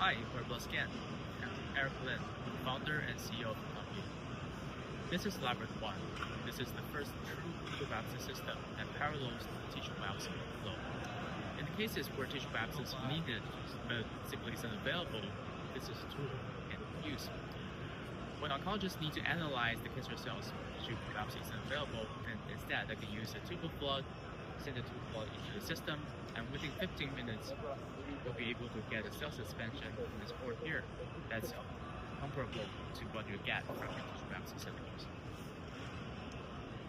Hi, we're Bloodscan. I'm Eric Lin, founder and CEO of the company. This is Labyrinth One. This is the first true tissue biopsy system that parallels the tissue biopsy workflow. In the cases where tissue biopsy is needed but simply isn't available, this is a tool we can use. When oncologists need to analyze the cancer cells, tissue biopsy isn't available, and instead they can use a tube of blood, send the tube of blood into the system, and within 15 minutes, we'll be able to get a cell suspension in this port here that's comparable to what you get from the tissue biopsy cylinders.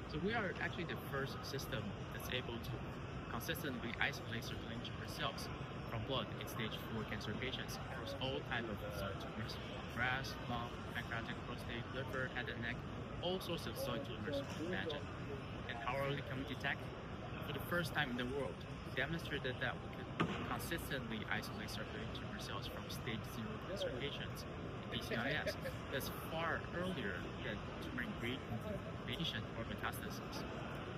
So we are actually the first system that's able to consistently isolate circulating tumor cells from blood in stage 4 cancer patients across all types of solid tumors: breast, lung, pancreatic, prostate, liver, head and neck, all sorts of solid tumors you can imagine. And how early can we detect? For the first time in the world, we demonstrated that we could consistently isolate circulating tumor cells from stage 0 cancer patients in DCIS. That's far earlier than tumor invasion or metastasis.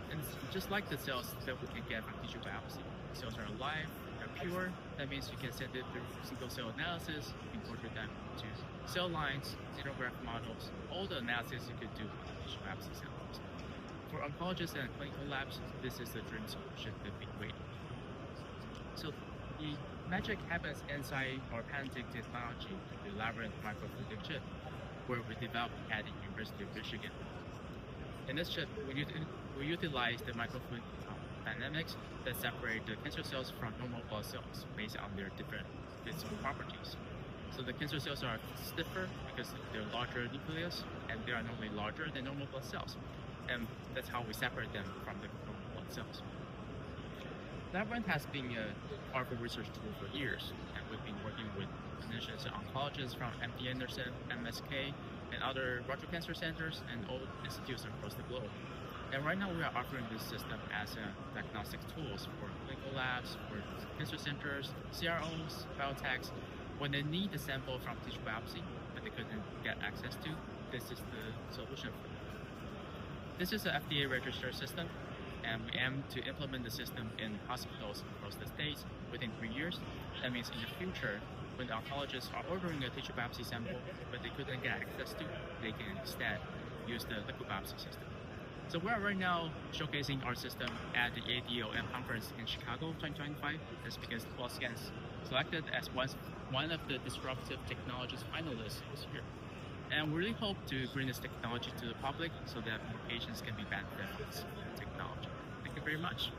And just like the cells that we can get from tissue biopsy, the cells are alive, they're pure. That means you can send it through single cell analysis, you can portrait them to cell lines, xenograft models, all the analysis you could do with tissue biopsy samples. For oncologists and clinical labs, this is the dream solution they've been waiting for. So the magic happens inside our patented technology, the Labyrinth microfluidic chip, where we developed at the University of Michigan. In this chip, we utilize the microfluidic dynamics that separate the cancer cells from normal blood cells based on their different physical properties. So the cancer cells are stiffer because of their larger nucleus, and they are normally larger than normal blood cells. And that's how we separate them from the normal blood cells. Labyrinth has been a Harvard research tool for years, and we've been working with clinicians and oncologists from MD Anderson, MSK, and other Roger Cancer Centers and all institutes across the globe. And right now we are offering this system as a diagnostic tools for clinical labs, for cancer centers, CROs, biotechs. When they need a sample from tissue biopsy that they couldn't get access to, this is the solution for them. This is an FDA registered system, and we aim to implement the system in hospitals across the states within 3 years. That means in the future, when the oncologists are ordering a tissue biopsy sample but they couldn't get access to, they can instead use the liquid biopsy system. So we are right now showcasing our system at the ADLM conference in Chicago 2025. That's because Bloodscan is selected as one of the disruptive technologies finalists this year. And we really hope to bring this technology to the public so that more patients can be benefited from this technology. Thank you very much.